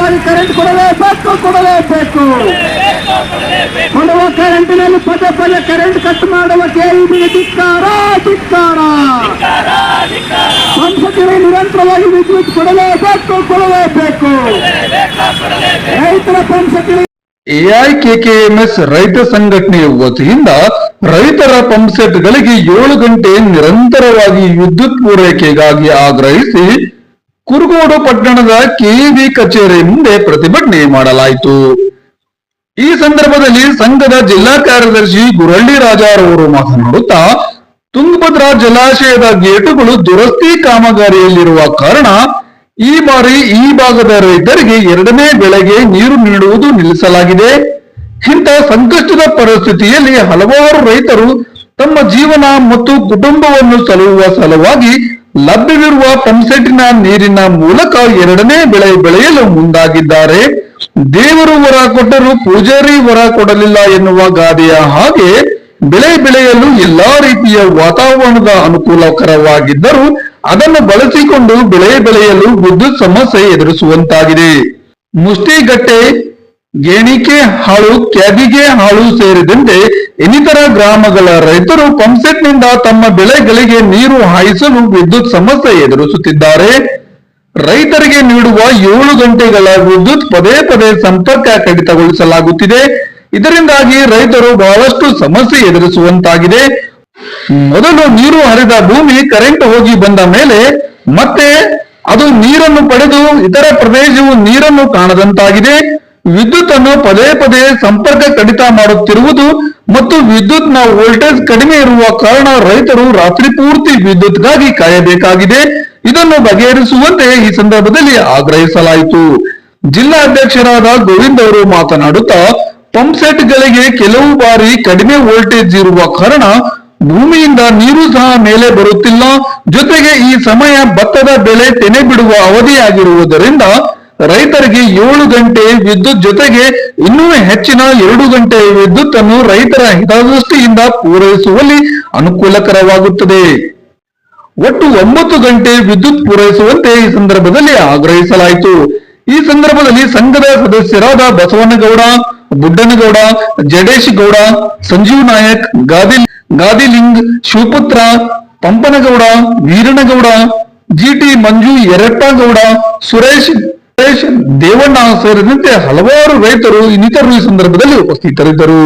ಉಚಿತವಾಗಿ ಕರೆಂಟ್ ಕೊಡಲೇಬೇಕು. ಕೊಡುವ ಕರೆಂಟಿನಲ್ಲಿ ಪದೇ ಪದೇ ಕರೆಂಟ್ ಕಟ್ ಮಾಡುವ ಕೆಇಬಿಗೆ ಧಿಕ್ಕಾರ. ಸಂಸತ್ತಿಗೆ ನಿರಂತರವಾಗಿ ವಿದ್ಯುತ್ ಕೊಡಲೇಬೇಕು. ರೈತರ ಪಂಪ್ಸೆಟ್ ಎಐಕೆಕೆಎಂಎಸ್ ರೈತ ಸಂಘಟನೆಯ ವತಿಯಿಂದ ರೈತರ ಪಂಪ್ಸೆಟ್ಗಳಿಗೆ 7 ಗಂಟೆ ನಿರಂತರವಾಗಿ ವಿದ್ಯುತ್ ಪೂರೈಕೆಗಾಗಿ ಆಗ್ರಹಿಸಿ ಕುರುಗೋಡು ಪಟ್ಟಣದ ಕೆಇಬಿ ಕಚೇರಿ ಮುಂದೆ ಪ್ರತಿಭಟನೆ ಮಾಡಲಾಯಿತು. ಈ ಸಂದರ್ಭದಲ್ಲಿ ಸಂಘದ ಜಿಲ್ಲಾ ಕಾರ್ಯದರ್ಶಿ ಗುರಳ್ಳಿ ರಾಜಾರವರು ಮಾತನಾಡುತ್ತಾ, ತುಂಗಭದ್ರಾ ಜಲಾಶಯದ ಗೇಟುಗಳು ದುರಸ್ತಿ ಕಾಮಗಾರಿಯಲ್ಲಿರುವ ಕಾರಣ ಈ ಬಾರಿ ಈ ಭಾಗದ ರೈತರಿಗೆ 2ನೇ ಬೆಳೆಗೆ ನೀರು ನೀಡುವುದು ನಿಲ್ಲಿಸಲಾಗಿದೆ. ಇಂಥ ಸಂಕಷ್ಟದ ಪರಿಸ್ಥಿತಿಯಲ್ಲಿ ಹಲವಾರು ರೈತರು ತಮ್ಮ ಜೀವನ ಮತ್ತು ಕುಟುಂಬವನ್ನು ಸಲಹುವ ಸಲುವಾಗಿ ಲಭ್ಯವಿರುವ ಪಂಪ್ಸೆಟ್ಟಿನ ನೀರಿನ ಮೂಲಕ 2ನೇ ಬೆಳೆ ಬೆಳೆಯಲು ಮುಂದಾಗಿದ್ದಾರೆ. ದೇವರು ವರ ಕೊಟ್ಟರೂ ಪೂಜಾರಿ ವರ ಕೊಡಲಿಲ್ಲ ಎನ್ನುವ ಗಾದೆಯ ಹಾಗೆ ಬೆಳೆ ಬೆಳೆಯಲು ಎಲ್ಲಾ ರೀತಿಯ ವಾತಾವರಣದ ಅನುಕೂಲಕರವಾಗಿದ್ದರೂ ಅದನ್ನು ಬಳಸಿಕೊಂಡು ಬೆಳೆ ಬೆಳೆಯಲು ವಿದ್ಯುತ್ ಸಮಸ್ಯೆ ಎದುರಿಸುವಂತಾಗಿದೆ. ಮುಷ್ಟಿಗಟ್ಟೆ, ಗೇಣಿಕೆ ಹಾಳು, ಕ್ಯಾಬಿಗೆ ಹಾಳು ಸೇರಿದಂತೆ ಇನ್ನಿತರ ಗ್ರಾಮಗಳ ರೈತರು ಪಂಪ್ಸೆಟ್ನಿಂದ ತಮ್ಮ ಬೆಳೆಗಳಿಗೆ ನೀರು ಹಾಯಿಸಲು ವಿದ್ಯುತ್ ಸಮಸ್ಯೆ ಎದುರಿಸುತ್ತಿದ್ದಾರೆ. ರೈತರಿಗೆ ನೀಡುವ 7 ಗಂಟೆಗಳ ವಿದ್ಯುತ್ ಪದೇ ಪದೇ ಸಂಪರ್ಕ ಕಡಿತಗೊಳಿಸಲಾಗುತ್ತಿದೆ. ಇದರಿಂದಾಗಿ ರೈತರು ಬಹಳಷ್ಟು ಸಮಸ್ಯೆ ಎದುರಿಸುವಂತಾಗಿದೆ. ಮೊದಲು ನೀರು ಹರಿದ ಭೂಮಿ ಕರೆಂಟ್ ಹೋಗಿ ಬಂದ ಮೇಲೆ ಮತ್ತೆ ಅದು ನೀರನ್ನು ಪಡೆದು ಇತರ ಪ್ರದೇಶವು ನೀರನ್ನು ಕಾಣದಂತಾಗಿದೆ. ವಿದ್ಯುತ್ ಅನ್ನು ಪದೇ ಪದೇ ಸಂಪರ್ಕ ಕಡಿತ ಮಾಡುತ್ತಿರುವುದು ಮತ್ತು ವಿದ್ಯುತ್ ನ ವೋಲ್ಟೇಜ್ ಕಡಿಮೆ ಇರುವ ಕಾರಣ ರೈತರು ರಾತ್ರಿ ಪೂರ್ತಿ ವಿದ್ಯುತ್ಗಾಗಿ ಕಾಯಬೇಕಾಗಿದೆ. ಇದನ್ನು ಬಗೆಹರಿಸುವಂತೆ ಈ ಸಂದರ್ಭದಲ್ಲಿ ಆಗ್ರಹಿಸಲಾಯಿತು. ಜಿಲ್ಲಾ ಅಧ್ಯಕ್ಷರಾದ ಗೋವಿಂದ್ ಅವರು ಮಾತನಾಡುತ್ತಾ, ಪಂಪ್ಸೆಟ್ಗಳಿಗೆ ಕೆಲವು ಬಾರಿ ಕಡಿಮೆ ವೋಲ್ಟೇಜ್ ಇರುವ ಕಾರಣ ಭೂಮಿಯಿಂದ ನೀರು ಸಹ ಮೇಲೆ ಬರುತ್ತಿಲ್ಲ. ಜೊತೆಗೆ ಈ ಸಮಯ ಭತ್ತದ ಬೆಳೆ ತೆನೆ ಬಿಡುವ ಅವಧಿಯಾಗಿರುವುದರಿಂದ ರೈತರಿಗೆ 7 ಗಂಟೆ ವಿದ್ಯುತ್ ಜೊತೆಗೆ ಇನ್ನೂ ಹೆಚ್ಚಿನ 2 ಗಂಟೆ ವಿದ್ಯುತ್ ಅನ್ನು ರೈತರ ಹಿತದೃಷ್ಟಿಯಿಂದ ಪೂರೈಸುವಲ್ಲಿ ಅನುಕೂಲಕರವಾಗುತ್ತದೆ. ಒಟ್ಟು 9 ಗಂಟೆ ವಿದ್ಯುತ್ ಪೂರೈಸುವಂತೆ ಈ ಸಂದರ್ಭದಲ್ಲಿ ಆಗ್ರಹಿಸಲಾಯಿತು. ಈ ಸಂದರ್ಭದಲ್ಲಿ ಸಂಘದ ಸದಸ್ಯರಾದ ಬಸವನಗೌಡ, ಬುಡ್ಡನಗೌಡ, ಜಡೇಶ್ ಗೌಡ, ಸಂಜೀವ್ ನಾಯಕ್, ಗಾದಿಲಿಂಗ್, ಶಿವಪುತ್ರ, ಪಂಪನಗೌಡ, ವೀರನಗೌಡ, ಜಿಟಿ ಮಂಜು, ಯರಟ್ಟಗೌಡ, ಸುರೇಶ್, ದೇವಣ್ಣ ಸೇರಿದಂತೆ ಹಲವಾರು ರೈತರು ಇನ್ನಿತರರು ಈ ಸಂದರ್ಭದಲ್ಲಿ ಉಪಸ್ಥಿತರಿದ್ದರು.